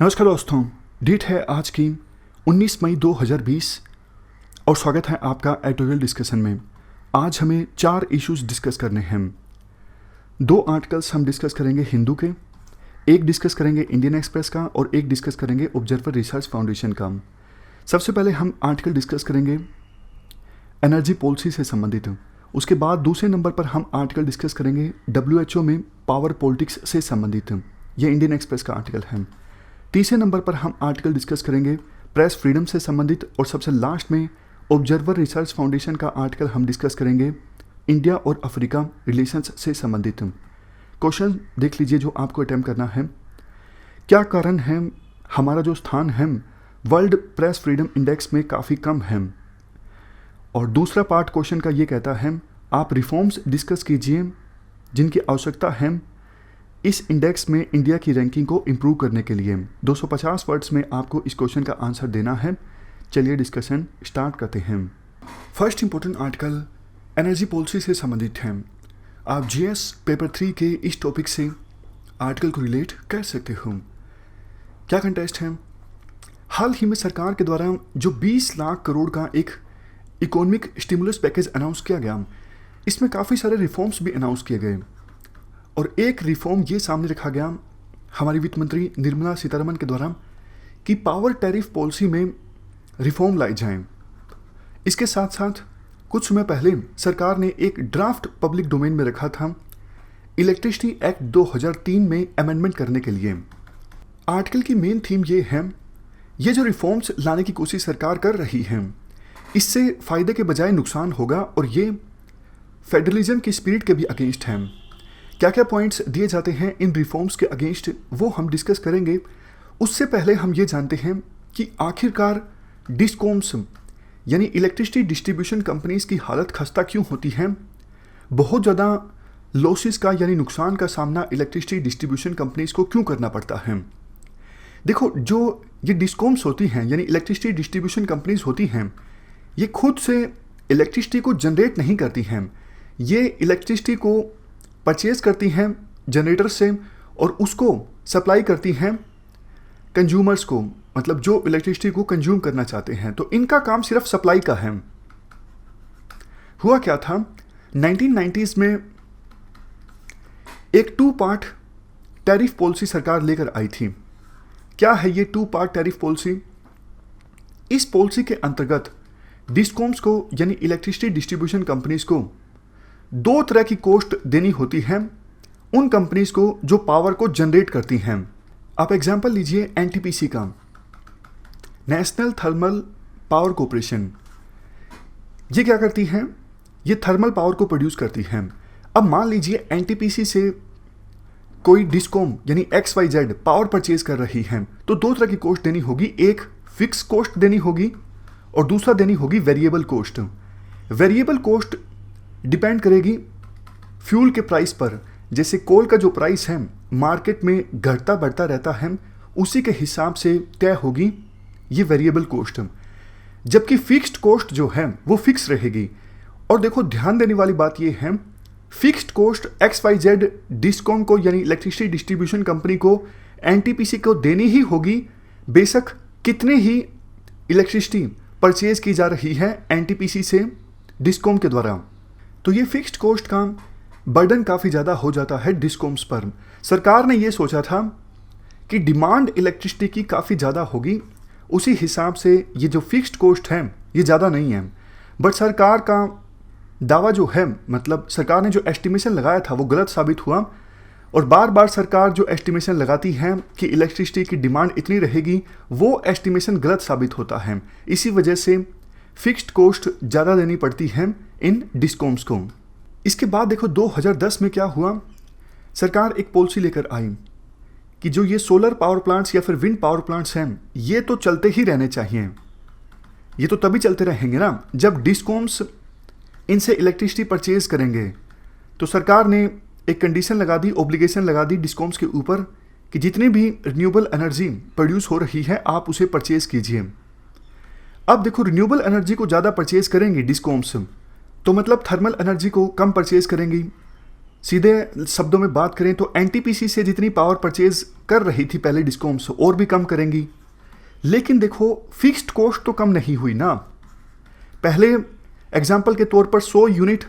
नमस्कार दोस्तों, डेट है आज की 19 मई 2020 और स्वागत है आपका एडिटोरियल डिस्कशन में। आज हमें 4 इश्यूज डिस्कस करने हैं। 2 आर्टिकल्स हम डिस्कस करेंगे हिंदू के, एक डिस्कस करेंगे इंडियन एक्सप्रेस का और एक डिस्कस करेंगे ऑब्जर्वर रिसर्च फाउंडेशन का। सबसे पहले हम आर्टिकल डिस्कस करेंगे एनर्जी पॉलिसी से संबंधित। उसके बाद दूसरे नंबर पर हम आर्टिकल डिस्कस करेंगे WHO में पावर पॉलिटिक्स से संबंधित। यह इंडियन एक्सप्रेस का आर्टिकल है। तीसरे नंबर पर हम आर्टिकल डिस्कस करेंगे प्रेस फ्रीडम से संबंधित और सबसे लास्ट में ऑब्जर्वर रिसर्च फाउंडेशन का आर्टिकल हम डिस्कस करेंगे इंडिया और अफ्रीका रिलेशंस से संबंधित। क्वेश्चन देख लीजिए जो आपको अटेम्प्ट करना है। क्या कारण है हमारा जो स्थान है वर्ल्ड प्रेस फ्रीडम इंडेक्स में काफ़ी कम है? और दूसरा पार्ट क्वेश्चन का ये कहता है आप रिफॉर्म्स डिस्कस कीजिए जिनकी आवश्यकता है इस इंडेक्स में इंडिया की रैंकिंग को इम्प्रूव करने के लिए। 250 वर्ड्स में आपको इस क्वेश्चन का आंसर देना है। चलिए डिस्कशन स्टार्ट करते हैं। First important article energy policy से संबंधित है। आप GS पेपर 3 के इस टॉपिक से आर्टिकल को रिलेट कर सकते हो। क्या कंटेस्ट है? हाल ही में सरकार के द्वारा जो 20 लाख करोड़ का एक इकोनॉमिक स्टिमुलस पैकेज अनाउंस किया गया, इसमें काफ़ी सारे रिफॉर्म्स भी अनाउंस किए गए और एक रिफॉर्म ये सामने रखा गया हमारी वित्त मंत्री निर्मला सीतारमण के द्वारा कि पावर टैरिफ पॉलिसी में रिफॉर्म लाई जाए। इसके साथ साथ कुछ समय पहले सरकार ने एक ड्राफ्ट पब्लिक डोमेन में रखा था इलेक्ट्रिसिटी एक्ट 2003 में अमेंडमेंट करने के लिए। आर्टिकल की मेन थीम ये है, ये जो रिफॉर्म्स लाने की कोशिश सरकार कर रही है इससे फ़ायदे के बजाय नुकसान होगा और ये फेडरलिज्म की स्पिरिट के भी अगेंस्ट है। क्या क्या पॉइंट्स दिए जाते हैं इन रिफॉर्म्स के अगेंस्ट वो हम डिस्कस करेंगे। उससे पहले हम ये जानते हैं कि आखिरकार डिस्कॉम्स यानी इलेक्ट्रिसिटी डिस्ट्रीब्यूशन कंपनीज की हालत खस्ता क्यों होती है। बहुत ज़्यादा लॉसेस का यानी नुकसान का सामना इलेक्ट्रिसिटी डिस्ट्रीब्यूशन कंपनीज को क्यों करना पड़ता है। देखो, जो ये डिस्कॉम्स होती हैं यानी इलेक्ट्रिसिटी डिस्ट्रीब्यूशन कंपनीज होती हैं, ये खुद से इलेक्ट्रिसिटी को जनरेट नहीं करती हैं। ये इलेक्ट्रिसिटी को परचेज करती हैं जनरेटर से और उसको सप्लाई करती हैं कंज्यूमर्स को, मतलब जो इलेक्ट्रिसिटी को कंज्यूम करना चाहते हैं। तो इनका काम सिर्फ सप्लाई का है। हुआ क्या था, 1990s में एक 2 पार्ट टैरिफ पॉलिसी सरकार लेकर आई थी। क्या है ये 2 पार्ट टैरिफ पॉलिसी? इस पॉलिसी के अंतर्गत डिस्कॉम्स को यानी इलेक्ट्रिसिटी डिस्ट्रीब्यूशन कंपनीज को 2 तरह की कॉस्ट देनी होती है उन कंपनीज को जो पावर को जनरेट करती हैं। आप एग्जांपल लीजिए NTPC का, नेशनल थर्मल पावर कॉर्पोरेशन। ये क्या करती हैं? ये थर्मल पावर को प्रोड्यूस करती हैं। अब मान लीजिए NTPC से कोई डिस्कॉम यानी XYZ पावर परचेज कर रही है, तो 2 तरह की कॉस्ट देनी होगी। एक फिक्स कॉस्ट देनी होगी और दूसरा देनी होगी variable cost. Variable cost depend करेगी फ्यूल के प्राइस पर। जैसे कोल का जो प्राइस है मार्केट में घटता बढ़ता रहता है, उसी के हिसाब से तय होगी ये वेरिएबल कॉस्ट। जबकि फिक्स्ड कॉस्ट जो है वो फिक्स रहेगी। और देखो, ध्यान देने वाली बात ये है, फिक्स्ड कॉस्ट XYZ डिस्कॉम को यानी इलेक्ट्रिसिटी डिस्ट्रीब्यूशन कंपनी को NTPC को देनी ही होगी, बेशक कितने ही इलेक्ट्रिसिटी परचेज की जा रही है NTPC से डिस्कॉम के द्वारा। तो ये फिक्स्ड कॉस्ट का बर्डन काफ़ी ज़्यादा हो जाता है डिस्कॉम्स पर। सरकार ने ये सोचा था कि डिमांड इलेक्ट्रिसिटी की काफ़ी ज़्यादा होगी, उसी हिसाब से ये जो फिक्स्ड कॉस्ट है ये ज़्यादा नहीं है। बट सरकार का दावा जो है, मतलब सरकार ने जो एस्टिमेशन लगाया था वो गलत साबित हुआ। और बार बार सरकार जो एस्टिमेशन लगाती है कि इलेक्ट्रिसिटी की डिमांड इतनी रहेगी, वो एस्टिमेशन गलत साबित होता है। इसी वजह से फिक्स्ड कॉस्ट ज़्यादा देनी पड़ती है इन डिस्कॉम्स को। इसके बाद देखो 2010 में क्या हुआ, सरकार एक पॉलिसी लेकर आई कि जो ये सोलर पावर प्लांट्स या फिर विंड पावर प्लांट्स हैं ये तो चलते ही रहने चाहिए। ये तो तभी चलते रहेंगे ना जब डिस्कॉम्स इनसे इलेक्ट्रिसिटी परचेज करेंगे। तो सरकार ने एक कंडीशन लगा दी, ऑब्लिगेशन लगा दी डिस्कॉम्स के ऊपर कि जितनी भी रिन्यूएबल एनर्जी प्रोड्यूस हो रही है आप उसे परचेज कीजिए। अब देखो, रिन्यूएबल एनर्जी को ज़्यादा परचेज करेंगे डिस्कॉम्स, तो मतलब थर्मल एनर्जी को कम परचेज करेंगी। सीधे शब्दों में बात करें तो एनटीपीसी से जितनी पावर परचेज कर रही थी पहले डिस्कॉम्स और भी कम करेंगी, लेकिन देखो फिक्स्ड कॉस्ट तो कम नहीं हुई ना। पहले एग्जाम्पल के तौर पर 100 यूनिट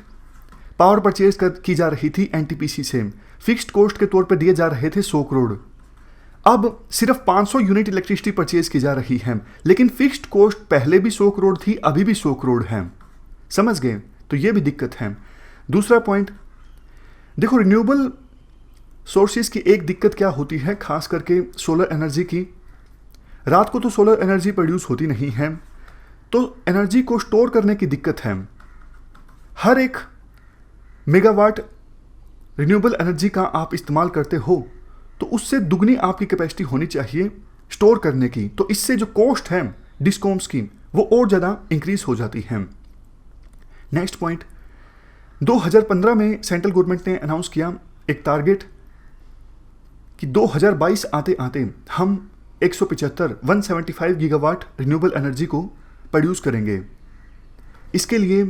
पावर परचेज की जा रही थी एनटीपीसी से, फिक्स्ड कॉस्ट के तौर पर दिए जा रहे थे 100 करोड़। अब सिर्फ 500 यूनिट इलेक्ट्रिसिटी परचेज की जा रही है, लेकिन फिक्स्ड कॉस्ट पहले भी 100 करोड़ थी, अभी भी 100 करोड़ है। समझ गए? तो ये भी दिक्कत है। दूसरा पॉइंट देखो, रिन्यूएबल सोर्सेज की एक दिक्कत क्या होती है, खास करके सोलर एनर्जी की। रात को तो सोलर एनर्जी प्रोड्यूस होती नहीं है, तो एनर्जी को स्टोर करने की दिक्कत है। हर एक मेगावाट रिन्यूएबल एनर्जी का आप इस्तेमाल करते हो तो उससे दुगनी आपकी कैपेसिटी होनी चाहिए स्टोर करने की, तो इससे जो कॉस्ट है डिस्कॉम्स की वो और ज़्यादा इंक्रीज हो जाती है। नेक्स्ट पॉइंट, 2015 में सेंट्रल गवर्नमेंट ने अनाउंस किया एक टारगेट कि 2022 आते आते हम 175 गीगावाट रिन्यूएबल एनर्जी को प्रोड्यूस करेंगे। इसके लिए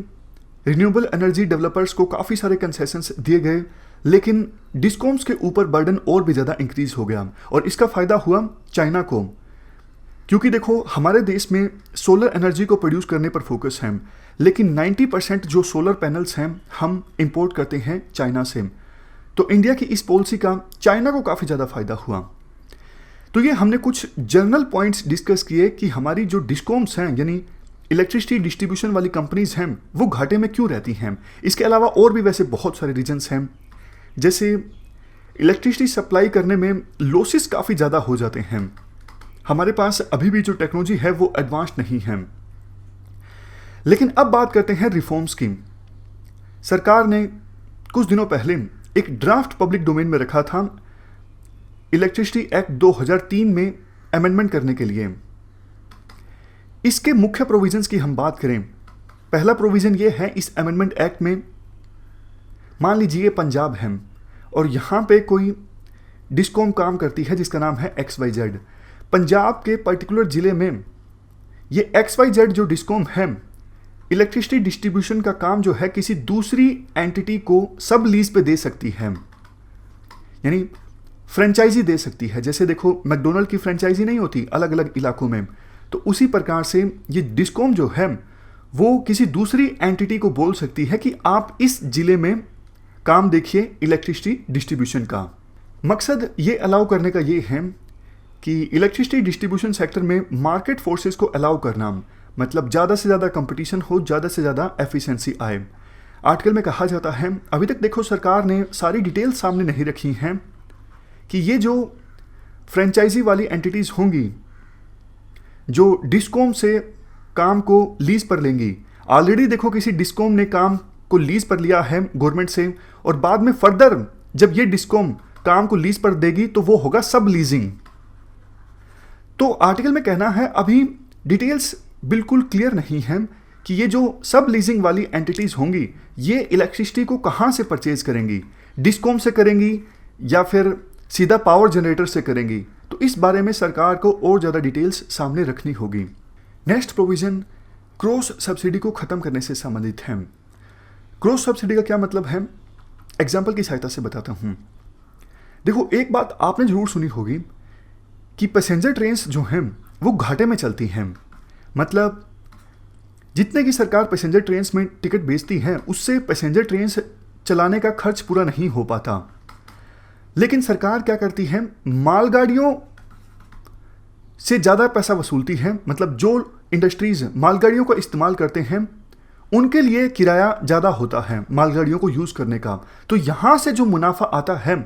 रिन्यूएबल एनर्जी डेवलपर्स को काफ़ी सारे कंसेशंस दिए गए, लेकिन डिस्कॉम्स के ऊपर बर्डन और भी ज़्यादा इंक्रीज हो गया और इसका फ़ायदा हुआ चाइना को, क्योंकि देखो हमारे देश में सोलर एनर्जी को प्रोड्यूस करने पर फोकस है, लेकिन 90% जो सोलर पैनल्स हैं हम इंपोर्ट करते हैं चाइना से। तो इंडिया की इस पॉलिसी का चाइना को काफ़ी ज़्यादा फ़ायदा हुआ। तो ये हमने कुछ जनरल पॉइंट्स डिस्कस किए कि हमारी जो डिस्कॉम्स हैं यानी इलेक्ट्रिसिटी डिस्ट्रीब्यूशन वाली कंपनीज हैं वो घाटे में क्यों रहती हैं। इसके अलावा और भी वैसे बहुत सारे रीजंस हैं, जैसे इलेक्ट्रिसिटी सप्लाई करने में लॉसेस काफ़ी ज़्यादा हो जाते हैं। हमारे पास अभी भी जो टेक्नोलॉजी है वो एडवांस नहीं है। लेकिन अब बात करते हैं रिफॉर्म्स की। सरकार ने कुछ दिनों पहले एक ड्राफ्ट पब्लिक डोमेन में रखा था इलेक्ट्रिसिटी एक्ट 2003 में अमेंडमेंट करने के लिए। इसके मुख्य प्रोविजंस की हम बात करें, पहला प्रोविजन ये है इस अमेंडमेंट एक्ट में, मान लीजिए पंजाब है और यहाँ पे कोई डिस्कॉम काम करती है जिसका नाम है XYZ। पंजाब के पर्टिकुलर ज़िले में ये XYZ जो डिस्कॉम है इलेक्ट्रिसिटी डिस्ट्रीब्यूशन का काम जो है किसी दूसरी एंटिटी को सब लीज पे दे सकती है, यानी फ्रेंचाइजी दे सकती है। जैसे देखो मैकडोनल्ड की फ्रेंचाइजी नहीं होती अलग अलग इलाकों में, तो उसी प्रकार से ये डिस्कॉम जो है वो किसी दूसरी एंटिटी को बोल सकती है कि आप इस जिले में काम देखिए इलेक्ट्रिसिटी डिस्ट्रीब्यूशन का। मकसद ये अलाउ करने का ये है कि इलेक्ट्रिसिटी डिस्ट्रीब्यूशन सेक्टर में मार्केट फोर्सेस को अलाउ करना, मतलब ज़्यादा से ज़्यादा कंपटीशन हो, ज़्यादा से ज़्यादा एफिशिएंसी आए। आर्टिकल में कहा जाता है, अभी तक देखो सरकार ने सारी डिटेल्स सामने नहीं रखी हैं कि ये जो फ्रेंचाइजी वाली एंटिटीज़ होंगी जो डिस्कॉम से काम को लीज पर लेंगी, ऑलरेडी देखो किसी डिस्कॉम ने काम को लीज पर लिया है गवर्नमेंट से और बाद में फर्दर जब ये डिस्कॉम काम को लीज पर देगी तो वो होगा सब लीजिंग। तो आर्टिकल में कहना है अभी डिटेल्स बिल्कुल क्लियर नहीं है कि ये जो सब लीजिंग वाली एंटिटीज़ होंगी ये इलेक्ट्रिसिटी को कहाँ से परचेज करेंगी, डिस्कॉम से करेंगी या फिर सीधा पावर जनरेटर से करेंगी। तो इस बारे में सरकार को और ज़्यादा डिटेल्स सामने रखनी होगी। नेक्स्ट प्रोविज़न क्रॉस सब्सिडी को ख़त्म करने से संबंधित है। क्रॉस सब्सिडी का क्या मतलब है, एग्जाम्पल की सहायता से बताता हूँ। देखो एक बात आपने ज़रूर सुनी होगी कि पैसेंजर ट्रेन्स जो हैं वो घाटे में चलती हैं, मतलब जितने की सरकार पैसेंजर ट्रेन्स में टिकट बेचती है उससे पैसेंजर ट्रेन्स चलाने का खर्च पूरा नहीं हो पाता। लेकिन सरकार क्या करती है, मालगाड़ियों से ज़्यादा पैसा वसूलती है, मतलब जो इंडस्ट्रीज़ मालगाड़ियों का इस्तेमाल करते हैं उनके लिए किराया ज़्यादा होता है मालगाड़ियों को यूज़ करने का। तो यहाँ से जो मुनाफा आता है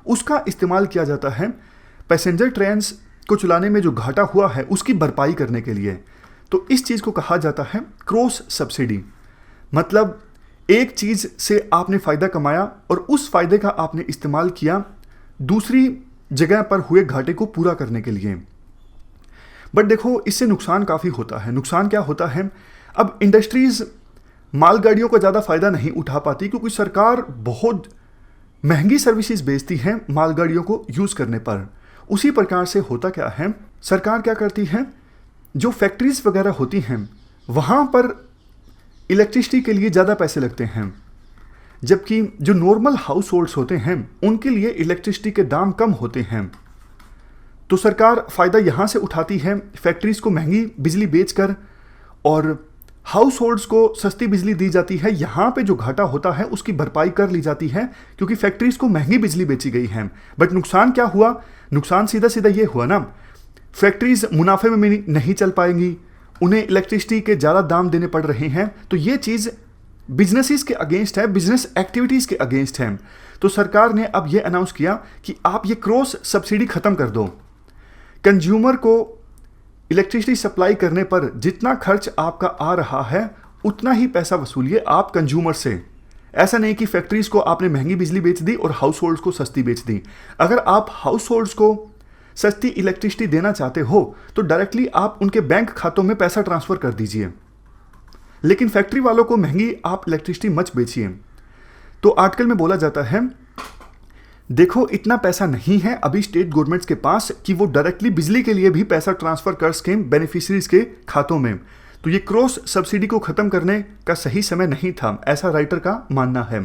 उसका इस्तेमाल किया जाता है पैसेंजर ट्रेन्स को चलाने में जो घाटा हुआ है उसकी भरपाई करने के लिए। तो इस चीज़ को कहा जाता है क्रॉस सब्सिडी, मतलब एक चीज़ से आपने फ़ायदा कमाया और उस फ़ायदे का आपने इस्तेमाल किया दूसरी जगह पर हुए घाटे को पूरा करने के लिए। बट देखो इससे नुकसान काफ़ी होता है। नुकसान क्या होता है, अब इंडस्ट्रीज़ मालगाड़ियों का ज़्यादा फ़ायदा नहीं उठा पाती क्योंकि सरकार बहुत महंगी सर्विसेज बेचती है मालगाड़ियों को यूज़ करने पर। उसी प्रकार से होता क्या है, सरकार क्या करती है, जो फैक्ट्रीज़ वगैरह होती हैं वहाँ पर इलेक्ट्रिसिटी के लिए ज़्यादा पैसे लगते हैं, जबकि जो नॉर्मल हाउस होल्ड्स होते हैं उनके लिए इलेक्ट्रिसिटी के दाम कम होते हैं। तो सरकार फ़ायदा यहाँ से उठाती है फैक्ट्रीज को महंगी बिजली बेचकर, और हाउस होल्ड्स को सस्ती बिजली दी जाती है। यहाँ पे जो घाटा होता है उसकी भरपाई कर ली जाती है क्योंकि फैक्ट्रीज को महंगी बिजली बेची गई है। बट नुकसान क्या हुआ? नुकसान सीधा सीधा ये हुआ ना, फैक्ट्रीज मुनाफे में नहीं चल पाएंगी, उन्हें इलेक्ट्रिसिटी के ज़्यादा दाम देने पड़ रहे हैं। तो ये चीज़ बिजनेसेस के अगेंस्ट है, बिजनेस एक्टिविटीज़ के अगेंस्ट है। तो सरकार ने अब ये अनाउंस किया कि आप ये क्रॉस सब्सिडी ख़त्म कर दो। कंज्यूमर को इलेक्ट्रिसिटी सप्लाई करने पर जितना खर्च आपका आ रहा है उतना ही पैसा वसूलिए आप कंज्यूमर से। ऐसा नहीं कि फैक्ट्रीज को आपने महंगी बिजली बेच दी और हाउस होल्ड्स को सस्ती बेच दी। अगर आप हाउस होल्ड्स को सस्ती इलेक्ट्रिसिटी देना चाहते हो तो डायरेक्टली आप उनके बैंक खातों में पैसा ट्रांसफर कर दीजिए, लेकिन फैक्ट्री वालों को महंगी आप इलेक्ट्रिसिटी मत बेचिए। तो आर्टिकल में बोला जाता है देखो इतना पैसा नहीं है अभी स्टेट गवर्नमेंट्स के पास कि वो डायरेक्टली बिजली के लिए भी पैसा ट्रांसफर कर सकें बेनिफिशियरीज के खातों में। तो ये क्रॉस सब्सिडी को खत्म करने का सही समय नहीं था, ऐसा राइटर का मानना है।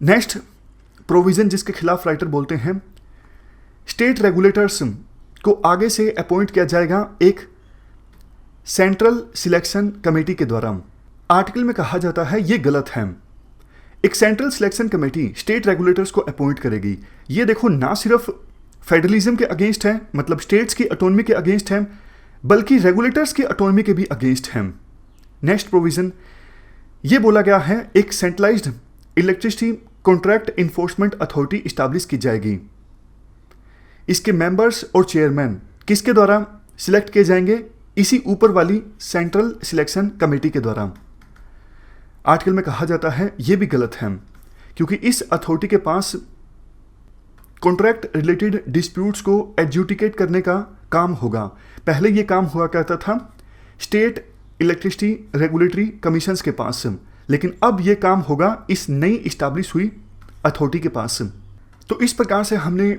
नेक्स्ट प्रोविजन जिसके खिलाफ राइटर बोलते हैं, स्टेट रेगुलेटर्स को आगे से अपॉइंट किया जाएगा एक सेंट्रल सिलेक्शन कमेटी के द्वारा। आर्टिकल में कहा जाता है ये गलत है। एक central selection committee state regulators को अपॉइंट करेगी। ये देखो ना सिर्फ फेडरलिज्म के अगेंस्ट है, मतलब स्टेट्स की ऑटोनॉमी के अगेंस्ट है, बल्कि रेगुलेटर्स की ऑटोनॉमी के भी अगेंस्ट है। नेक्स्ट प्रोविजन ये बोला गया है एक centralised electricity contract enforcement authority establish की जाएगी। इसके मेंबर्स और चेयरमैन किसके द्वारा सिलेक्ट किए जाएंगे? इसी ऊपर वाली सेंट्रल सिलेक्शन कमेटी के द्वारा। आर्टिकल में कहा जाता है ये भी गलत है क्योंकि इस अथॉरिटी के पास कॉन्ट्रैक्ट रिलेटेड डिस्प्यूट्स को एडजुडिकेट करने का काम होगा। पहले ये काम हुआ करता था स्टेट इलेक्ट्रिसिटी रेगुलेटरी कमीशंस के पास, लेकिन अब ये काम होगा इस नई इस्टेब्लिश हुई अथॉरिटी के पास। तो इस प्रकार से हमने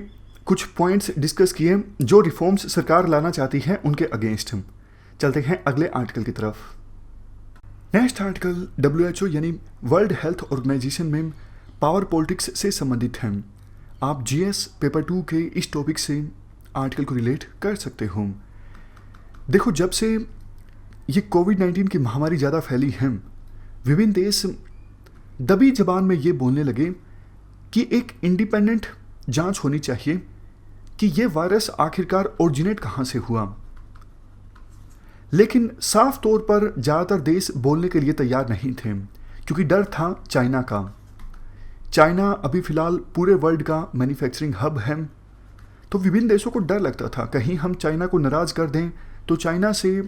कुछ पॉइंट्स डिस्कस किए जो रिफॉर्म्स सरकार लाना चाहती है उनके अगेंस्ट। चलते हैं अगले आर्टिकल की तरफ। नेक्स्ट आर्टिकल WHO यानी वर्ल्ड हेल्थ ऑर्गेनाइजेशन में पावर पॉलिटिक्स से संबंधित है। आप GS पेपर 2 के इस टॉपिक से आर्टिकल को रिलेट कर सकते हो। देखो जब से ये कोविड-19 की महामारी ज़्यादा फैली है, विभिन्न देश दबी जबान में ये बोलने लगे कि एक इंडिपेंडेंट जांच होनी चाहिए कि ये वायरस आखिरकार ओरिजिनेट कहाँ से हुआ। लेकिन साफ तौर पर ज़्यादातर देश बोलने के लिए तैयार नहीं थे क्योंकि डर था चाइना का। चाइना अभी फ़िलहाल पूरे वर्ल्ड का मैन्युफैक्चरिंग हब है, तो विभिन्न देशों को डर लगता था कहीं हम चाइना को नाराज़ कर दें तो चाइना से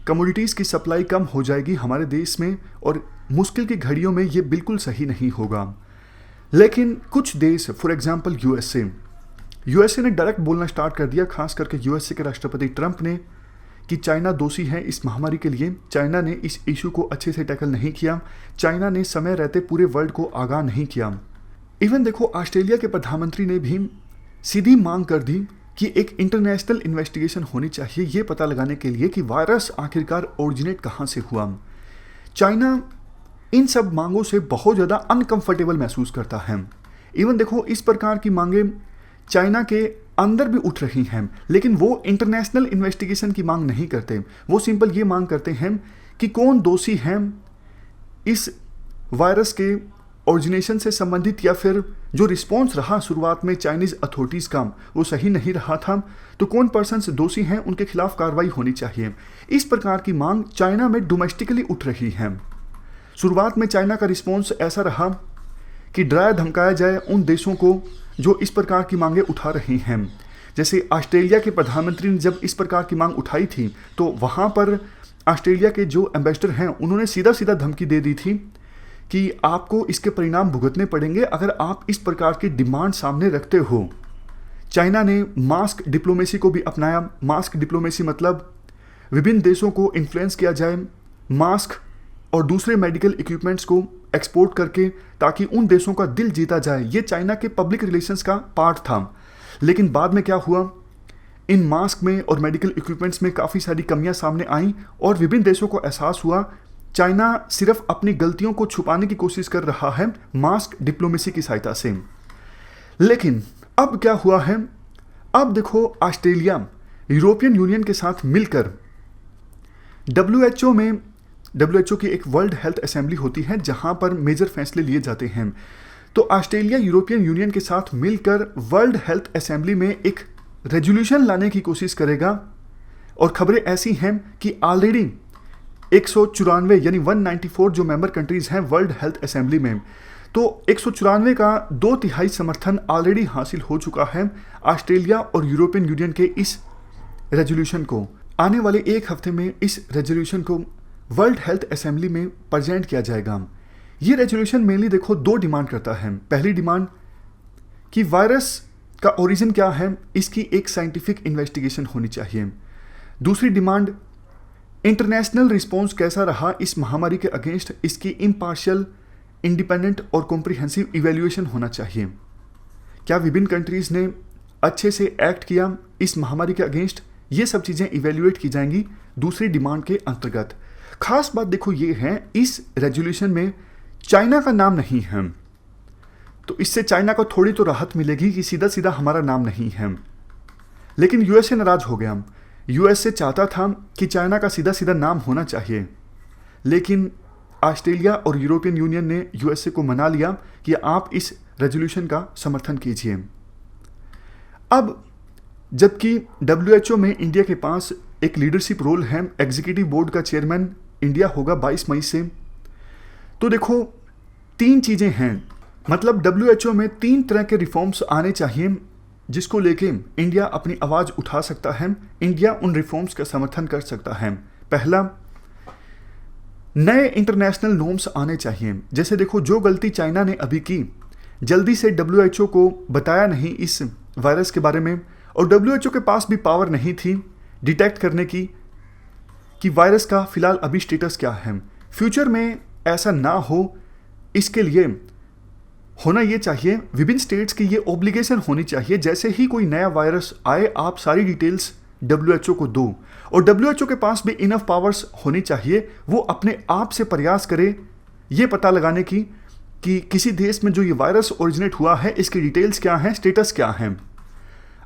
कमोडिटीज़ की सप्लाई कम हो जाएगी हमारे देश में और मुश्किल की घड़ियों में ये बिल्कुल सही नहीं होगा। लेकिन कुछ देश फॉर एग्जांपल यूएसए ने डायरेक्ट बोलना स्टार्ट कर दिया, खास करके यूएसए के राष्ट्रपति ट्रंप ने, कि चाइना दोषी है इस महामारी के लिए। चाइना ने इस इशू को अच्छे से टैकल नहीं किया, चाइना ने समय रहते पूरे वर्ल्ड को आगाह नहीं किया। इवन देखो ऑस्ट्रेलिया के प्रधानमंत्री ने भी सीधी मांग कर दी कि एक इंटरनेशनल इन्वेस्टिगेशन होनी चाहिए ये पता लगाने के लिए कि वायरस आखिरकार ओरिजिनेट कहाँ से हुआ। चाइना इन सब मांगों से बहुत ज़्यादा अनकंफर्टेबल महसूस करता है। इवन देखो इस प्रकार की मांगें चाइना के अंदर भी उठ रही हैं, लेकिन वो इंटरनेशनल इन्वेस्टिगेशन की मांग नहीं करते। वो सिंपल ये मांग करते हैं कि कौन दोषी हैं इस वायरस के ओरिजिनेशन से संबंधित, या फिर जो रिस्पॉन्स रहा शुरुआत में चाइनीज़ अथॉरिटीज़ का वो सही नहीं रहा था, तो कौन पर्सन्स दोषी हैं उनके खिलाफ कार्रवाई होनी चाहिए। इस प्रकार की मांग चाइना में डोमेस्टिकली उठ रही है। शुरुआत में चाइना का रिस्पॉन्स ऐसा रहा कि डराया धमकाया जाए उन देशों को जो इस प्रकार की मांगें उठा रही हैं। जैसे ऑस्ट्रेलिया के प्रधानमंत्री ने जब इस प्रकार की मांग उठाई थी तो वहाँ पर ऑस्ट्रेलिया के जो एम्बेसडर हैं उन्होंने सीधा सीधा धमकी दे दी थी कि आपको इसके परिणाम भुगतने पड़ेंगे अगर आप इस प्रकार की डिमांड सामने रखते हो। चाइना ने मास्क डिप्लोमेसी को भी अपनाया। मास्क डिप्लोमेसी मतलब विभिन्न देशों को इन्फ्लुएंस किया जाए मास्क और दूसरे मेडिकल इक्विपमेंट्स को एक्सपोर्ट करके, ताकि उन देशों का दिल जीता जाए। ये चाइना के पब्लिक रिलेशंस का पार्ट था। लेकिन बाद में क्या हुआ, इन मास्क में और मेडिकल इक्विपमेंट्स में काफ़ी सारी कमियां सामने आईं और विभिन्न देशों को एहसास हुआ चाइना सिर्फ अपनी गलतियों को छुपाने की कोशिश कर रहा है मास्क डिप्लोमेसी की सहायता से। लेकिन अब क्या हुआ है, अब देखो ऑस्ट्रेलिया यूरोपियन यूनियन के साथ मिलकर डब्ल्यूएचओ की एक वर्ल्ड हेल्थ असेंबली होती है जहां पर मेजर फैसले लिए जाते हैं। तो ऑस्ट्रेलिया यूरोपियन यूनियन के साथ मिलकर वर्ल्ड हेल्थ असेंबली में एक रेजोल्यूशन लाने की कोशिश करेगा। और खबरें ऐसी हैं कि ऑलरेडी 194 यानी 194 जो मेंबर कंट्रीज हैं वर्ल्ड हेल्थ असेंबली में, तो 194 का 2/3 समर्थन ऑलरेडी हासिल हो चुका है ऑस्ट्रेलिया और यूरोपियन यूनियन के इस रेजोल्यूशन को। आने वाले एक हफ्ते में इस रेजोल्यूशन को वर्ल्ड हेल्थ असेंबली में प्रेजेंट किया जाएगा। ये रेजोल्यूशन मेनली देखो 2 डिमांड करता है। पहली डिमांड कि वायरस का ओरिजिन क्या है, इसकी एक साइंटिफिक इन्वेस्टिगेशन होनी चाहिए। दूसरी डिमांड इंटरनेशनल रिस्पॉन्स कैसा रहा इस महामारी के अगेंस्ट, इसकी इम्पार्शियल, इंडिपेंडेंट और कॉम्प्रिहेंसिव इवैल्यूएशन होना चाहिए। क्या विभिन्न कंट्रीज ने अच्छे से एक्ट किया इस महामारी के अगेंस्ट, ये सब चीज़ें इवैल्यूएट की जाएंगी दूसरी डिमांड के अंतर्गत। खास बात देखो ये है, इस रेजोल्यूशन में चाइना का नाम नहीं है, तो इससे चाइना को थोड़ी तो राहत मिलेगी कि सीधा सीधा हमारा नाम नहीं है। लेकिन यूएसए नाराज हो गया। यूएसए चाहता था कि चाइना का सीधा सीधा नाम होना चाहिए, लेकिन ऑस्ट्रेलिया और यूरोपियन यूनियन ने यूएसए को मना लिया कि आप इस रेजोल्यूशन का समर्थन कीजिए। अब जबकि डब्ल्यूएचओ में इंडिया के पास एक लीडरशिप रोल है, एग्जीक्यूटिव बोर्ड का चेयरमैन इंडिया होगा 22 मई से। तो देखो 3 चीज़ें हैं, मतलब डब्ल्यूएचओ में 3 तरह के रिफॉर्म्स आने चाहिए जिसको लेके इंडिया अपनी आवाज़ उठा सकता है, इंडिया उन रिफॉर्म्स का समर्थन कर सकता है। पहला, नए इंटरनेशनल नॉर्म्स आने चाहिए। जैसे देखो जो गलती चाइना ने अभी की, जल्दी से डब्ल्यूएचओ को बताया नहीं इस वायरस के बारे में, और डब्ल्यूएचओ के पास भी पावर नहीं थी डिटेक्ट करने की कि वायरस का फिलहाल अभी स्टेटस क्या है। फ्यूचर में ऐसा ना हो, इसके लिए होना ये चाहिए, विभिन्न स्टेट्स की ये ऑब्लिगेशन होनी चाहिए, जैसे ही कोई नया वायरस आए आप सारी डिटेल्स डब्ल्यूएचओ को दो, और डब्ल्यूएचओ के पास भी इनफ पावर्स होनी चाहिए, वो अपने आप से प्रयास करे ये पता लगाने की कि किसी देश में जो ये वायरस ओरिजिनेट हुआ है इसकी डिटेल्स क्या हैं, स्टेटस क्या है।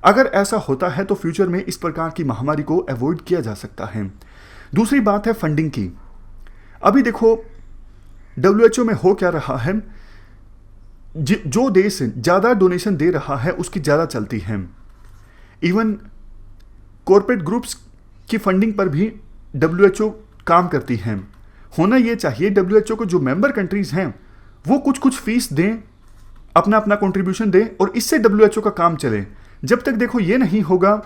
अगर ऐसा होता है तो फ्यूचर में इस प्रकार की महामारी को अवॉइड किया जा सकता है। दूसरी बात है फंडिंग की। अभी देखो डब्ल्यूएचओ में हो क्या रहा है, जो देश ज़्यादा डोनेशन दे रहा है उसकी ज़्यादा चलती है। इवन कॉर्पोरेट ग्रुप्स की फंडिंग पर भी डब्ल्यूएचओ काम करती है। होना ये चाहिए डब्ल्यूएचओ को जो मेंबर कंट्रीज़ हैं वो कुछ कुछ फीस दें, अपना अपना कंट्रीब्यूशन दें, और इससे डब्ल्यूएचओ का काम चले। जब तक देखो ये नहीं होगा,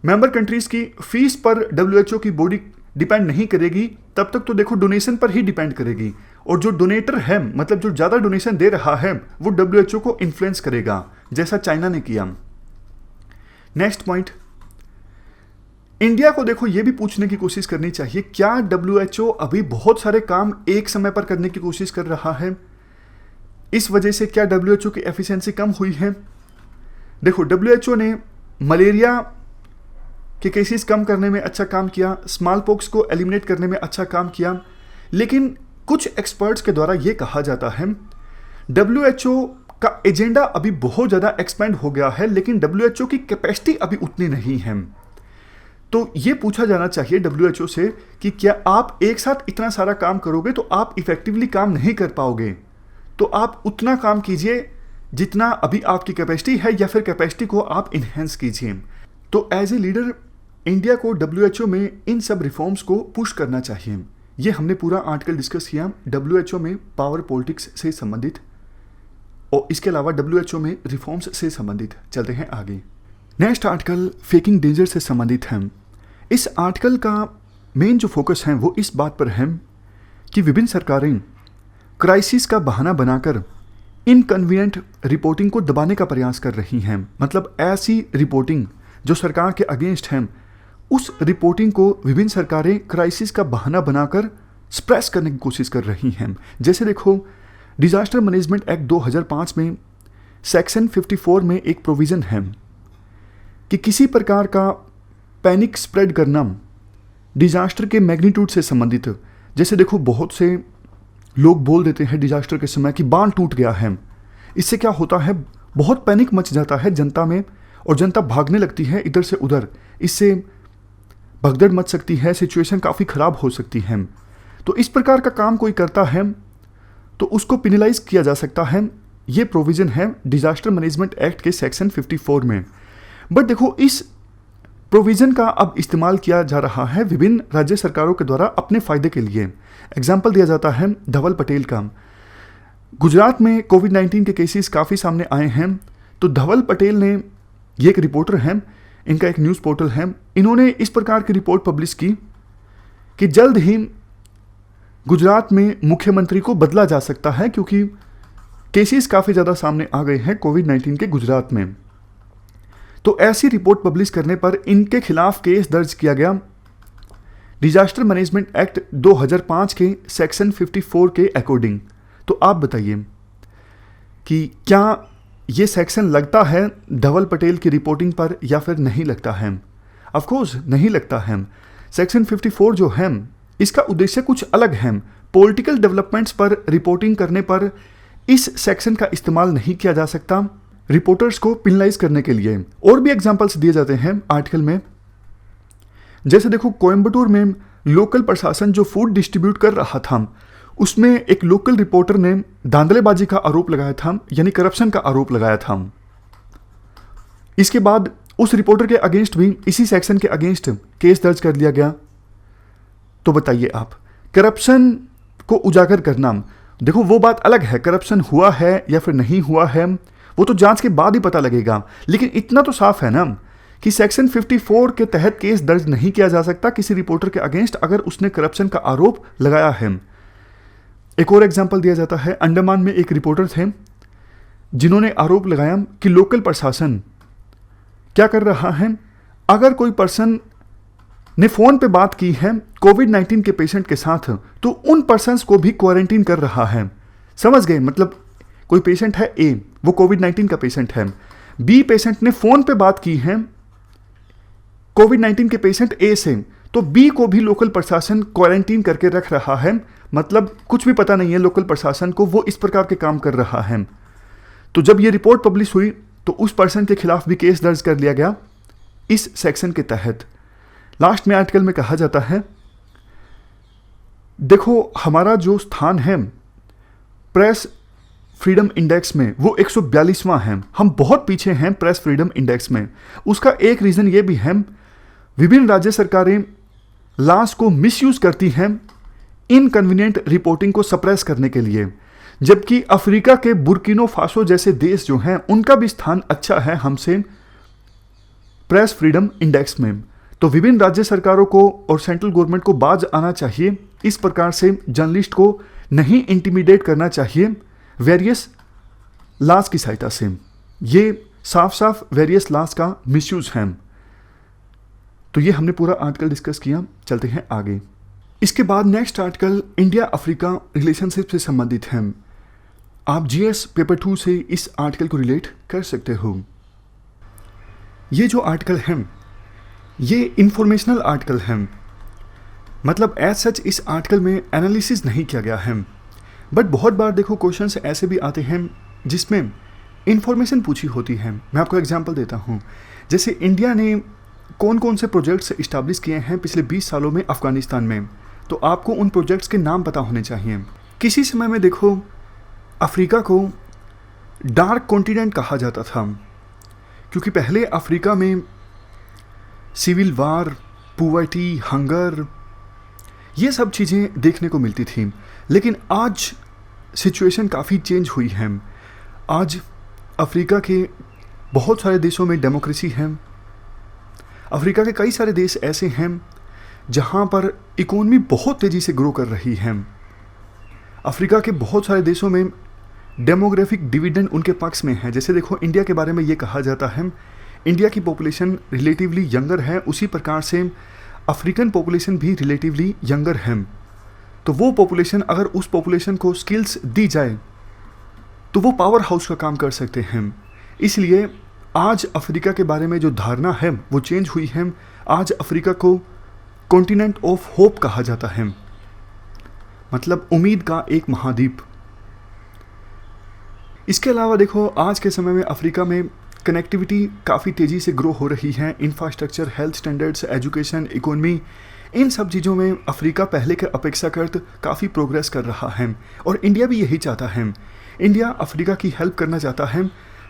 मेंबर कंट्रीज़ की फीस पर डब्ल्यूएचओ की बॉडी डिपेंड नहीं करेगी, तब तक तो देखो डोनेशन पर ही डिपेंड करेगी, और जो डोनेटर है मतलब जो ज़्यादा डोनेशन दे रहा है वो डब्ल्यूएचओ को इन्फ्लुएंस करेगा, जैसा चाइना ने किया। नेक्स्ट पॉइंट, इंडिया को देखो ये भी पूछने की कोशिश करनी चाहिए, क्या डब्ल्यूएचओ अभी बहुत सारे काम एक समय पर करने की कोशिश कर रहा है, इस वजह से क्या डब्ल्यूएचओ की एफिशिएंसी कम हुई है। देखो डब्ल्यूएचओ ने मलेरिया के केसेस कम करने में अच्छा काम किया, स्मॉल पॉक्स को एलिमिनेट करने में अच्छा काम किया, लेकिन कुछ एक्सपर्ट्स के द्वारा ये कहा जाता है डब्ल्यूएचओ का एजेंडा अभी बहुत ज़्यादा एक्सपेंड हो गया है, लेकिन डब्ल्यूएचओ की कैपेसिटी अभी उतनी नहीं है। तो ये पूछा जाना चाहिए डब्ल्यूएचओ से कि क्या आप एक साथ इतना सारा काम करोगे तो आप इफेक्टिवली काम नहीं कर पाओगे, तो आप उतना काम कीजिए जितना अभी आपकी कैपेसिटी है, या फिर कैपेसिटी को आप इन्हेंस कीजिए। तो एज ए लीडर इंडिया को डब्ल्यूएचओ में इन सब रिफॉर्म्स को पुश करना चाहिए। ये हमने पूरा आर्टिकल डिस्कस किया डब्ल्यूएचओ में पावर पॉलिटिक्स से संबंधित, और इसके अलावा डब्ल्यूएचओ में रिफॉर्म्स से संबंधित। चलते हैं आगे। नेक्स्ट आर्टिकल फेकिंग डेंजर से संबंधित है। इस आर्टिकल का मेन जो फोकस है वो इस बात पर है कि विभिन्न सरकारें क्राइसिस का बहाना बनाकर इनकन्वीनियंट रिपोर्टिंग को दबाने का प्रयास कर रही हैं। मतलब ऐसी रिपोर्टिंग जो सरकार के अगेंस्ट है, उस रिपोर्टिंग को विभिन्न सरकारें क्राइसिस का बहाना बनाकर स्प्रेस करने की कोशिश कर रही हैं। जैसे देखो डिजास्टर मैनेजमेंट एक्ट 2005 में सेक्शन 54 में एक प्रोविज़न है कि किसी प्रकार का पैनिक स्प्रेड करना डिजास्टर के मैग्नीट्यूड से संबंधित, जैसे देखो बहुत से लोग बोल देते हैं डिजास्टर के समय कि बांध टूट गया है। इससे क्या होता है, बहुत पैनिक मच जाता है जनता में और जनता भागने लगती है इधर से उधर। इससे भगदड़ मच सकती है, सिचुएशन काफ़ी ख़राब हो सकती है। तो इस प्रकार का काम कोई करता है तो उसको पिनलाइज किया जा सकता है। ये प्रोविज़न है डिजास्टर मैनेजमेंट एक्ट के सेक्शन 54 में। बट देखो इस प्रोविज़न का अब इस्तेमाल किया जा रहा है विभिन्न राज्य सरकारों के द्वारा अपने फ़ायदे के लिए। एग्जाम्पल दिया जाता है धवल पटेल का। गुजरात में कोविड-19 के केसेस काफ़ी सामने आए हैं, तो धवल पटेल ने, ये एक रिपोर्टर हैं, इनका एक न्यूज़ पोर्टल है, इन्होंने इस प्रकार की रिपोर्ट पब्लिश की कि जल्द ही गुजरात में मुख्यमंत्री को बदला जा सकता है क्योंकि केसेस काफ़ी ज़्यादा सामने आ गए हैं कोविड-19 के गुजरात में। तो ऐसी रिपोर्ट पब्लिश करने पर इनके खिलाफ केस दर्ज किया गया डिजास्टर मैनेजमेंट एक्ट 2005 के सेक्शन 54 के अकॉर्डिंग। तो आप बताइए कि क्या ये सेक्शन लगता है धवल पटेल की रिपोर्टिंग पर या फिर नहीं लगता है? ऑफ कोर्स नहीं लगता है। सेक्शन 54 जो है इसका उद्देश्य कुछ अलग है। पॉलिटिकल डेवलपमेंट्स पर रिपोर्टिंग करने पर इस सेक्शन का इस्तेमाल नहीं किया जा सकता रिपोर्टर्स को पिनलाइज करने के लिए। और भी एग्जांपल्स दिए जाते हैं आर्टिकल में। जैसे देखो कोयम्बटूर में लोकल प्रशासन जो फूड डिस्ट्रीब्यूट कर रहा था उसमें एक लोकल रिपोर्टर ने धांधलेबाजी का आरोप लगाया था, यानी करप्शन का आरोप लगाया था। इसके बाद उस रिपोर्टर के अगेंस्ट भी इसी सेक्शन के अगेंस्ट केस दर्ज कर लिया गया। तो बताइए आप, करप्शन को उजागर करना, देखो वो बात अलग है, करप्शन हुआ है या फिर नहीं हुआ है वो तो जांच के बाद ही पता लगेगा। लेकिन इतना तो साफ है ना कि सेक्शन 54 के तहत केस दर्ज नहीं किया जा सकता किसी रिपोर्टर के अगेंस्ट अगर उसने करप्शन का आरोप लगाया है। एक और एग्जांपल दिया जाता है, अंडमान में एक रिपोर्टर थे जिन्होंने आरोप लगाया कि लोकल प्रशासन क्या कर रहा है, अगर कोई पर्सन ने फ़ोन पे बात की है कोविड-19 के पेशेंट के साथ तो उन पर्सन्स को भी क्वारंटीन कर रहा है। समझ गए? मतलब कोई पेशेंट है ए, वो कोविड-19 का पेशेंट है, बी पेशेंट ने फ़ोन पे बात की है कोविड-19 के पेशेंट ए से, तो बी को भी लोकल प्रशासन क्वारंटीन करके रख रहा है। मतलब कुछ भी पता नहीं है लोकल प्रशासन को, वो इस प्रकार के काम कर रहा है। तो जब ये रिपोर्ट पब्लिश हुई तो उस पर्सन के खिलाफ भी केस दर्ज कर लिया गया इस सेक्शन के तहत। लास्ट में आर्टिकल में कहा जाता है, देखो हमारा जो स्थान है प्रेस फ्रीडम इंडेक्स में वो 142वां है, हम बहुत पीछे हैं प्रेस फ्रीडम इंडेक्स में। उसका एक रीज़न ये भी है, विभिन्न राज्य सरकारें लॉस को मिसयूज करती हैं इनकन्वीनियंट रिपोर्टिंग को सप्रेस करने के लिए, जबकि अफ्रीका के बुर्किनो फासो जैसे देश जो हैं उनका भी स्थान अच्छा है हमसे प्रेस फ्रीडम इंडेक्स में। तो विभिन्न राज्य सरकारों को और सेंट्रल गवर्नमेंट को बाज आना चाहिए, इस प्रकार से जर्नलिस्ट को नहीं इंटिमिडेट करना चाहिए वेरियस लॉज की सहायता से। ये साफ साफ वेरियस लॉज का मिसयूज है। तो ये हमने पूरा आर्टिकल डिस्कस किया, चलते हैं आगे। इसके बाद next article India Africa relationship से संबंधित है। आप जीएस पेपर 2 से इस आर्टिकल को रिलेट कर सकते हो। ये जो आर्टिकल है ये इंफॉर्मेशनल आर्टिकल है, मतलब एज सच इस आर्टिकल में एनालिसिस नहीं किया गया है। बट बहुत बार देखो क्वेश्चंस ऐसे भी आते हैं जिसमें इंफॉर्मेशन पूछी होती है। मैं आपको एग्जांपल देता हूँ, जैसे इंडिया ने कौन कौन से प्रोजेक्ट्स इस्टेब्लिश किए हैं पिछले 20 सालों में अफगानिस्तान में, तो आपको उन प्रोजेक्ट्स के नाम पता होने चाहिए। किसी समय में देखो अफ्रीका को डार्क कॉन्टिनेंट कहा जाता था क्योंकि पहले अफ्रीका में सिविल वार, पुवर्टी, हंगर, ये सब चीज़ें देखने को मिलती थी। लेकिन आज सिचुएशन काफ़ी चेंज हुई है। आज अफ्रीका के बहुत सारे देशों में डेमोक्रेसी है। अफ्रीका के कई सारे देश ऐसे हैं जहाँ पर इकोनॉमी बहुत तेज़ी से ग्रो कर रही है। अफ्रीका के बहुत सारे देशों में डेमोग्राफिक डिविडेंड उनके पक्ष में है। जैसे देखो इंडिया के बारे में ये कहा जाता है इंडिया की पॉपुलेशन रिलेटिवली यंगर है, उसी प्रकार से अफ्रीकन पॉपुलेशन भी रिलेटिवली यंगर है। तो वो पॉपुलेशन, अगर उस पॉपुलेशन को स्किल्स दी जाए तो वो पावर हाउस का काम कर सकते हैं। इसलिए आज अफ्रीका के बारे में जो धारणा है वो चेंज हुई है। आज अफ्रीका को कॉन्टिनेंट ऑफ होप कहा जाता है। मतलब उम्मीद का एक महाद्वीप। इसके अलावा देखो आज के समय में अफ्रीका में कनेक्टिविटी काफ़ी तेज़ी से ग्रो हो रही है। Infrastructure, health standards, education, economy, इन सब चीज़ों में अफ्रीका पहले के अपेक्षाकृत काफ़ी प्रोग्रेस कर रहा है और इंडिया भी यही चाहता है। इंडिया अफ्रीका की हेल्प करना चाहता है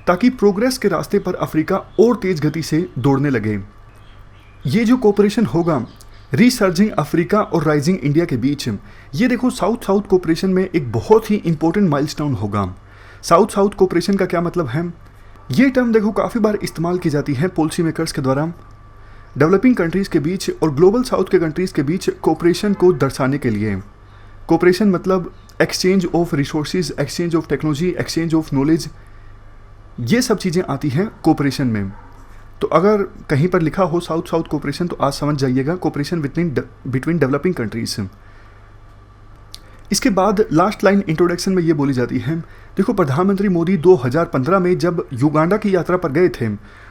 ताकि प्रोग्रेस के रास्ते पर अफ्रीका और तेज़ गति से दौड़ने लगे। ये जो कोऑपरेशन होगा रिसर्जिंग अफ्रीका और राइजिंग इंडिया के बीच, ये देखो साउथ साउथ कोऑपरेशन में एक बहुत ही इंपॉर्टेंट माइलस्टोन होगा। साउथ साउथ कोऑपरेशन का क्या मतलब है? ये टर्म देखो काफ़ी बार इस्तेमाल की जाती है पॉलिसी मेकर्स के द्वारा डेवलपिंग कंट्रीज़ के बीच और ग्लोबल साउथ के कंट्रीज़ के बीच कोऑपरेशन को दर्शाने के लिए। कोऑपरेशन मतलब exchange of resources, exchange of technology, exchange of knowledge, ये सब चीज़ें आती हैं कोऑपरेशन में। तो अगर कहीं पर लिखा हो साउथ साउथ कोऑपरेशन तो आज समझ जाइएगा कोऑपरेशन बिटवीन डेवलपिंग कंट्रीज। इसके बाद लास्ट लाइन इंट्रोडक्शन में ये बोली जाती है, देखो प्रधानमंत्री मोदी 2015 में जब युगांडा की यात्रा पर गए थे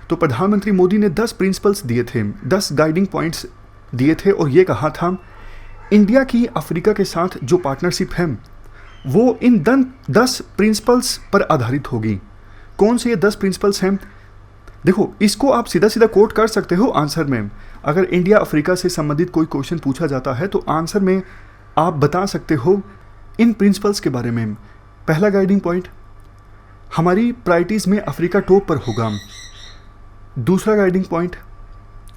तो प्रधानमंत्री मोदी ने 10 प्रिंसिपल्स दिए थे, 10 गाइडिंग पॉइंट्स दिए थे और ये कहा था इंडिया की अफ्रीका के साथ जो पार्टनरशिप है वो इन 10 प्रिंसिपल्स पर आधारित होगी। कौन से ये 10 प्रिंसिपल्स हैं? देखो इसको आप सीधा सीधा कोट कर सकते हो आंसर में। अगर इंडिया अफ्रीका से संबंधित कोई क्वेश्चन पूछा जाता है तो आंसर में आप बता सकते हो इन प्रिंसिपल्स के बारे में। पहला गाइडिंग पॉइंट, हमारी प्रायोरिटीज़ में अफ्रीका टॉप पर होगा। दूसरा गाइडिंग पॉइंट,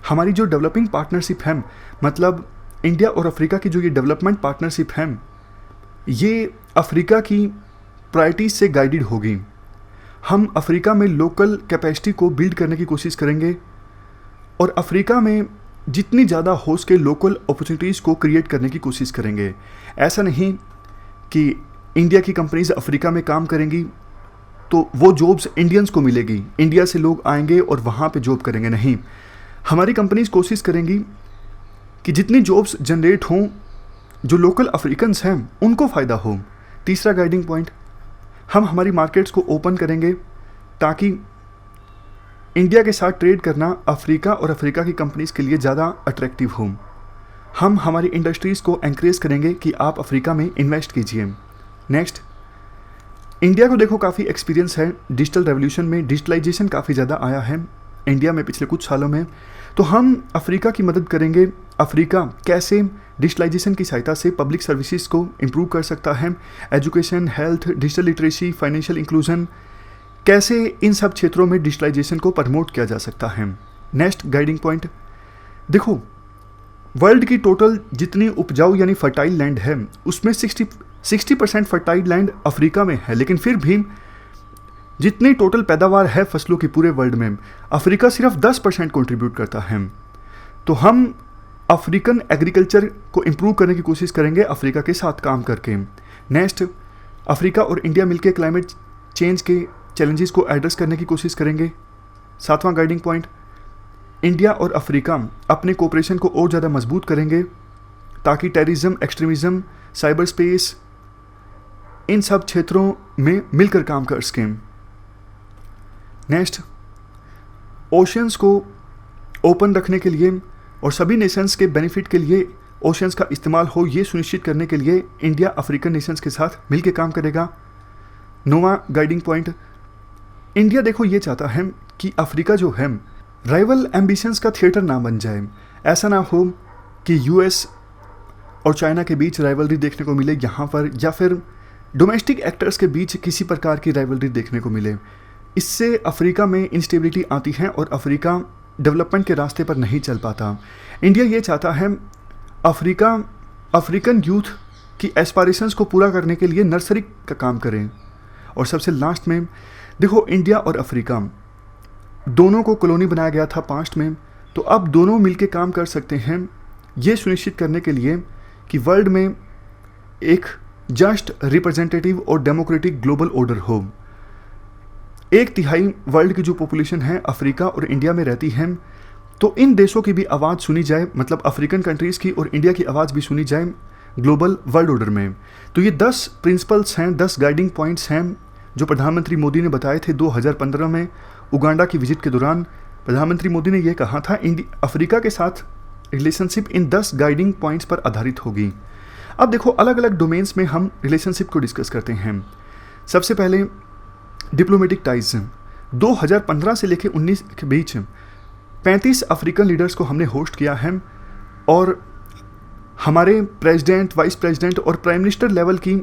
हमारी जो डेवलपिंग पार्टनरशिप है, मतलब इंडिया और अफ्रीका की जो ये डेवलपमेंट पार्टनरशिप है, ये अफ्रीका की प्रायोरिटीज़ से गाइडेड होगी। हम अफ्रीका में लोकल कैपेसिटी को बिल्ड करने की कोशिश करेंगे और अफ्रीका में जितनी ज़्यादा हो सके लोकल अपॉर्चुनिटीज़ को क्रिएट करने की कोशिश करेंगे। ऐसा नहीं कि इंडिया की कंपनीज अफ्रीका में काम करेंगी तो वो जॉब्स इंडियंस को मिलेगी, इंडिया से लोग आएंगे और वहाँ पे जॉब करेंगे। नहीं, हमारी कंपनीज कोशिश करेंगी कि जितनी जॉब्स जनरेट हों जो लोकल अफ्रीकन्स हैं उनको फ़ायदा हो। तीसरा गाइडिंग पॉइंट, हम हमारी मार्केट्स को ओपन करेंगे ताकि इंडिया के साथ ट्रेड करना अफ्रीका और अफ्रीका की कंपनीज़ के लिए ज़्यादा अट्रैक्टिव हो। हम हमारी इंडस्ट्रीज़ को एनकरेज करेंगे कि आप अफ्रीका में इन्वेस्ट कीजिए। नेक्स्ट, इंडिया को देखो काफ़ी एक्सपीरियंस है डिजिटल रेवोल्यूशन में, डिजिटलाइजेशन काफ़ी ज़्यादा आया है इंडिया में पिछले कुछ सालों में, तो हम अफ्रीका की मदद करेंगे। अफ्रीका कैसे डिजिटलाइजेशन की सहायता से पब्लिक सर्विसेज को इम्प्रूव कर सकता है, education, health, digital literacy, financial inclusion, कैसे इन सब क्षेत्रों में डिजिटलाइजेशन को प्रमोट किया जा सकता है। नेक्स्ट गाइडिंग पॉइंट, देखो वर्ल्ड की टोटल जितनी उपजाऊ यानी फर्टाइल लैंड है उसमें 60% फर्टाइल लैंड अफ्रीका में है, लेकिन फिर भी जितनी टोटल पैदावार है फसलों की पूरे वर्ल्ड में अफ्रीका सिर्फ 10% कंट्रीब्यूट करता है। तो हम अफ्रीकन एग्रीकल्चर को इम्प्रूव करने की कोशिश करेंगे अफ्रीका के साथ काम करके। नेक्स्ट, अफ्रीका और इंडिया मिलकर क्लाइमेट चेंज के चैलेंजेस को एड्रेस करने की कोशिश करेंगे। सातवां गाइडिंग पॉइंट, इंडिया और अफ्रीका अपने कोऑपरेशन को और ज़्यादा मजबूत करेंगे ताकि टेररिज्म, एक्सट्रीमिज़म, साइबर स्पेस, इन सब क्षेत्रों में मिलकर काम कर सकें। नेक्स्ट, ओशंस को ओपन रखने के लिए और सभी नेशंस के बेनिफिट के लिए ओशंस का इस्तेमाल हो, ये सुनिश्चित करने के लिए इंडिया अफ्रीकन नेशंस के साथ मिलकर काम करेगा। नौवां गाइडिंग पॉइंट, इंडिया देखो ये चाहता है कि अफ्रीका जो है राइवल एम्बिशंस का थिएटर ना बन जाए। ऐसा ना हो कि यूएस और चाइना के बीच राइवलरी देखने को मिले यहाँ पर, या फिर डोमेस्टिक एक्टर्स के बीच किसी प्रकार की राइवलरी देखने को मिले। इससे अफ्रीका में इंस्टेबिलिटी आती है और अफ्रीका डेवलपमेंट के रास्ते पर नहीं चल पाता। इंडिया ये चाहता है अफ्रीकन यूथ की एस्पायरेशंस को पूरा करने के लिए नर्सरी का काम करें। और सबसे लास्ट में देखो इंडिया और अफ्रीका दोनों को कॉलोनी बनाया गया था पास्ट में, तो अब दोनों मिलकर काम कर सकते हैं ये सुनिश्चित करने के लिए कि वर्ल्ड में एक जस्ट, रिप्रेजेंटेटिव और डेमोक्रेटिक ग्लोबल ऑर्डर हो। 1/3 वर्ल्ड की जो पॉपुलेशन है अफ्रीका और इंडिया में रहती है, तो इन देशों की भी आवाज़ सुनी जाए, मतलब अफ्रीकन कंट्रीज़ की और इंडिया की आवाज़ भी सुनी जाए ग्लोबल वर्ल्ड ऑर्डर में। तो ये 10 प्रिंसिपल्स हैं, 10 गाइडिंग पॉइंट्स हैं जो प्रधानमंत्री मोदी ने बताए थे 2015 में उगांडा की विजिट के दौरान। प्रधानमंत्री मोदी ने यह कहा था अफ्रीका के साथ रिलेशनशिप इन 10 गाइडिंग पॉइंट्स पर आधारित होगी। अब देखो अलग अलग डोमेन्स में हम रिलेशनशिप को डिस्कस करते हैं। सबसे पहले डिप्लोमेटिक टाइज। 2015 से लेकर 19 के बीच 35 अफ्रीकन लीडर्स को हमने होस्ट किया है और हमारे प्रेसिडेंट, वाइस प्रेसिडेंट और प्राइम मिनिस्टर लेवल की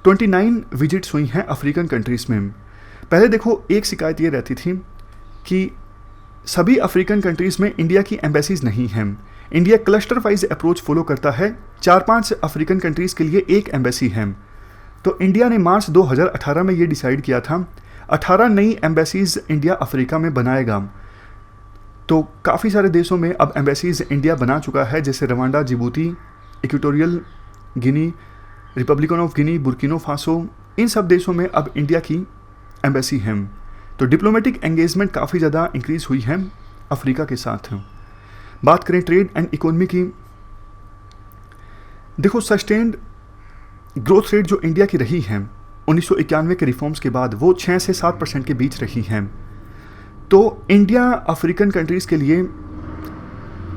29 विजिट्स हुई हैं अफ्रीकन कंट्रीज़ में। पहले देखो एक शिकायत ये रहती थी कि सभी अफ्रीकन कंट्रीज़ में इंडिया की एम्बेसीज नहीं हैं। India cluster wise approach follow करता है, 4-5 अफ्रीकन कंट्रीज़ के लिए एक एम्बेसी है। तो इंडिया ने मार्च 2018 में ये डिसाइड किया था 18 नई एम्बेसीज इंडिया अफ्रीका में बनाएगा। तो काफ़ी सारे देशों में अब एम्बेसीज इंडिया बना चुका है, जैसे Rwanda, Djibouti, Equatorial Guinea, Republican of Guinea, Burkina Faso, इन सब देशों में अब इंडिया की एम्बेसी है। तो डिप्लोमेटिक एंगेजमेंट काफ़ी ज़्यादा इंक्रीज़ हुई है अफ्रीका के साथ। बात करें ट्रेड एंड इकोनॉमी की, देखो सस्टेन्ड ग्रोथ रेट जो इंडिया की रही है 1991 के रिफॉर्म्स के बाद वो 6 से 7% के बीच रही है। तो इंडिया अफ्रीकन कंट्रीज़ के लिए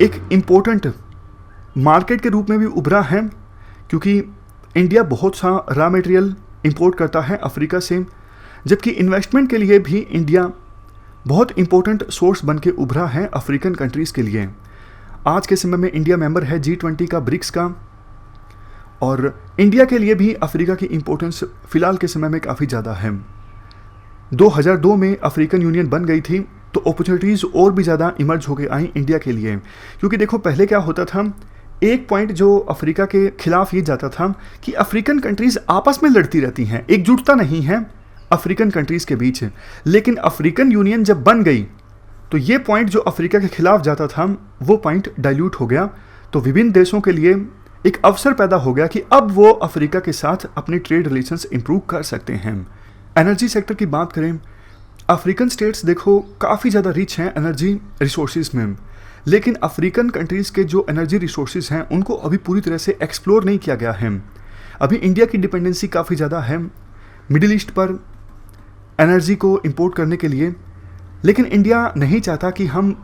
एक इम्पोर्टेंट मार्केट के रूप में भी उभरा है, क्योंकि इंडिया बहुत सा रॉ मटेरियल इंपोर्ट करता है अफ्रीका से, जबकि इन्वेस्टमेंट के लिए भी इंडिया बहुत इम्पोर्टेंट सोर्स बन के उभरा है अफ्रीकन कंट्रीज़ के लिए। आज के समय में इंडिया मेंबर है G20 का, ब्रिक्स का, और इंडिया के लिए भी अफ्रीका की इम्पोर्टेंस फ़िलहाल के समय में काफ़ी ज़्यादा है। 2002 में अफ्रीकन यूनियन बन गई थी तो अपॉर्चुनिटीज़ और भी ज़्यादा इमर्ज होकर आई इंडिया के लिए, क्योंकि देखो पहले क्या होता था, एक पॉइंट जो अफ्रीका के खिलाफ ये जाता था कि अफ्रीकन कंट्रीज़ आपस में लड़ती रहती हैं, एकजुटता नहीं है अफ्रीकन कंट्रीज़ के बीच। लेकिन अफ्रीकन यूनियन जब बन गई तो ये पॉइंट जो अफ्रीका के खिलाफ जाता था वो पॉइंट डाइल्यूट हो गया। तो विभिन्न देशों के लिए एक अवसर पैदा हो गया कि अब वो अफ्रीका के साथ अपने ट्रेड रिलेशंस इंप्रूव कर सकते हैं। एनर्जी सेक्टर की बात करें, अफ्रीकन स्टेट्स देखो काफ़ी ज़्यादा रिच हैं एनर्जी रिसोर्सेज में, लेकिन अफ्रीकन कंट्रीज़ के जो एनर्जी रिसोर्सेज हैं उनको अभी पूरी तरह से एक्सप्लोर नहीं किया गया है। अभी इंडिया की डिपेंडेंसी काफ़ी ज़्यादा है मिडिल ईस्ट पर एनर्जी को इंपोर्ट करने के लिए, लेकिन इंडिया नहीं चाहता कि हम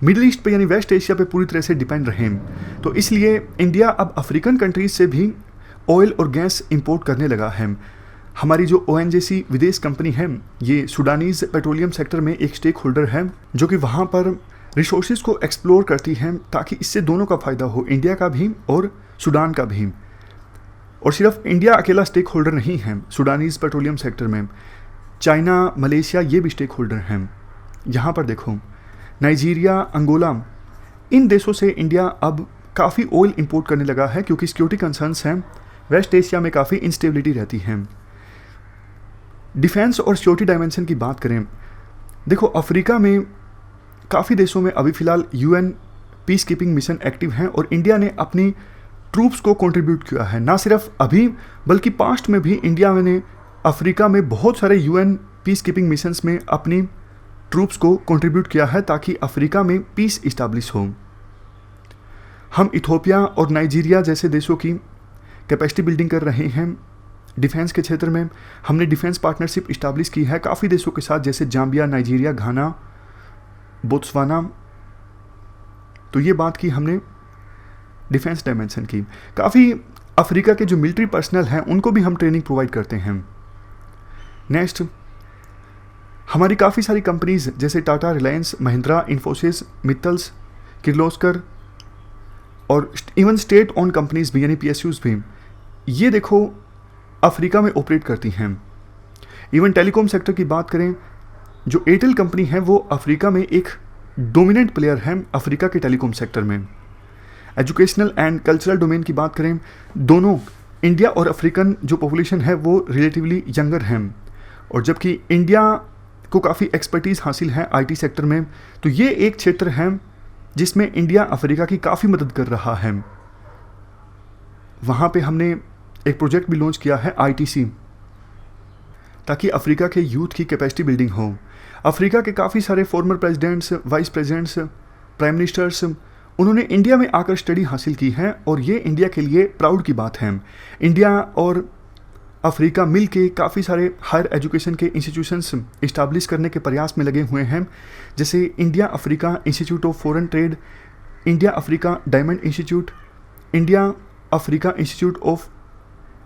मिडिल ईस्ट पे यानी वेस्ट एशिया पे पूरी तरह से डिपेंड रहें। तो इसलिए इंडिया अब अफ्रीकन कंट्रीज़ से भी ऑयल और गैस इंपोर्ट करने लगा है। हमारी जो ONGC विदेश कंपनी है, ये सूडानीज़ पेट्रोलियम सेक्टर में एक स्टेक होल्डर है, जो कि वहाँ पर रिसोर्सेज को एक्सप्लोर करती है ताकि इससे दोनों का फ़ायदा हो, इंडिया का भी और सूडान का भी। और सिर्फ इंडिया अकेला स्टेक होल्डर नहीं है सूडानीज़ पेट्रोलियम सेक्टर में, चाइना, मलेशिया ये भी स्टेक होल्डर हैं। यहाँ पर देखो नाइजीरिया, अंगोला, इन देशों से इंडिया अब काफ़ी ऑयल इंपोर्ट करने लगा है, क्योंकि सिक्योरिटी कंसर्न्स हैं, वेस्ट एशिया में काफ़ी इंस्टेबिलिटी रहती है। डिफेंस और सिक्योरिटी डायमेंशन की बात करें, देखो अफ्रीका में काफ़ी देशों में अभी फ़िलहाल UN peace keeping mission active हैं और इंडिया ने अपनी ट्रूप्स को कंट्रीब्यूट किया है। ना सिर्फ अभी बल्कि पास्ट में भी इंडिया ने अफ्रीका में बहुत सारे UN पीस कीपिंग मिशंस में अपनी ट्रूप्स को कंट्रीब्यूट किया है ताकि अफ्रीका में पीस इस्टेब्लिश हो। हम इथोपिया और नाइजीरिया जैसे देशों की कैपेसिटी बिल्डिंग कर रहे हैं डिफेंस के क्षेत्र में। हमने डिफेंस पार्टनरशिप इस्टेब्लिश की है काफ़ी देशों के साथ, जैसे जाम्बिया, नाइजीरिया, घाना, बोत्सवाना। तो ये बात की हमने डिफेंस डायमेंशन की। काफ़ी अफ्रीका के जो मिलिट्री पर्सनल हैं उनको भी हम ट्रेनिंग प्रोवाइड करते हैं। नेक्स्ट, हमारी काफ़ी सारी कंपनीज जैसे टाटा, रिलायंस, महिंद्रा, इन्फोसिस, मित्तल्स, किर्लोस्कर और इवन स्टेट ओन कंपनीज भी यानी PSUs भी, ये देखो अफ्रीका में ऑपरेट करती हैं। इवन टेलीकॉम सेक्टर की बात करें, जो एयरटेल कंपनी है वो अफ्रीका में एक डोमिनेंट प्लेयर है अफ्रीका के टेलीकॉम सेक्टर में। एजुकेशनल एंड कल्चरल डोमेन की बात करें, दोनों इंडिया और अफ्रीकन जो पॉपुलेशन है वो रिलेटिवली यंगर हैं, और जबकि इंडिया को काफ़ी एक्सपर्टीज़ हासिल है IT सेक्टर में, तो ये एक क्षेत्र है जिसमें इंडिया अफ्रीका की काफ़ी मदद कर रहा है। वहाँ पे हमने एक प्रोजेक्ट भी लॉन्च किया है ITC, ताकि अफ्रीका के यूथ की कैपेसिटी बिल्डिंग हो। अफ्रीका के काफ़ी सारे former presidents, vice presidents, prime ministers, उन्होंने इंडिया में आकर स्टडी हासिल की है और ये इंडिया के लिए प्राउड की बात है। इंडिया और अफ्रीका मिल के काफ़ी सारे हायर एजुकेशन के इंस्टीट्यूशंस इस्टेब्लिश करने के प्रयास में लगे हुए हैं, जैसे India Africa institute of foreign trade, India Africa diamond institute, India Africa institute of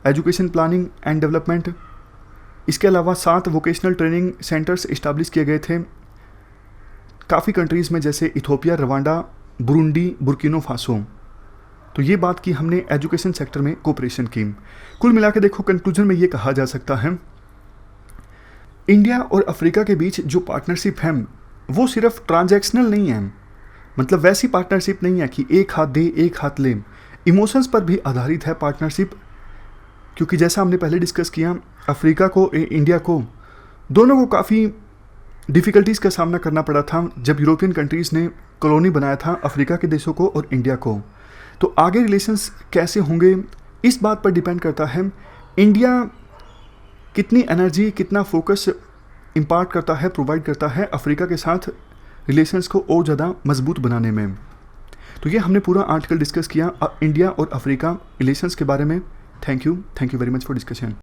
education planning and development. इसके अलावा 7 वोकेशनल ट्रेनिंग सेंटर्स इस्टेब्लिश किए गए थे काफ़ी कंट्रीज़ में, जैसे इथोपिया, रवांडा, बुरुंडी, बुर्किनो फासो। तो ये बात की हमने एजुकेशन सेक्टर में कोऑपरेशन की। कुल मिला के देखो, कंक्लूजन में ये कहा जा सकता है, इंडिया और अफ्रीका के बीच जो पार्टनरशिप है वो सिर्फ ट्रांजैक्शनल नहीं है, मतलब वैसी पार्टनरशिप नहीं है कि एक हाथ दे एक हाथ ले। इमोशंस पर भी आधारित है पार्टनरशिप, क्योंकि जैसा हमने पहले डिस्कस किया, अफ्रीका को इंडिया को दोनों को काफ़ी डिफ़िकल्टीज़ का सामना करना पड़ा था जब यूरोपियन कंट्रीज़ ने कॉलोनी बनाया था अफ्रीका के देशों को और इंडिया को। तो आगे रिलेशंस कैसे होंगे इस बात पर डिपेंड करता है इंडिया कितनी एनर्जी, कितना फोकस इम्पार्ट करता है, प्रोवाइड करता है अफ्रीका के साथ रिलेशंस को और ज़्यादा मजबूत बनाने में। तो ये हमने पूरा आर्टिकल डिस्कस किया इंडिया और अफ्रीका रिलेशंस के बारे में। Thank you very much for discussion.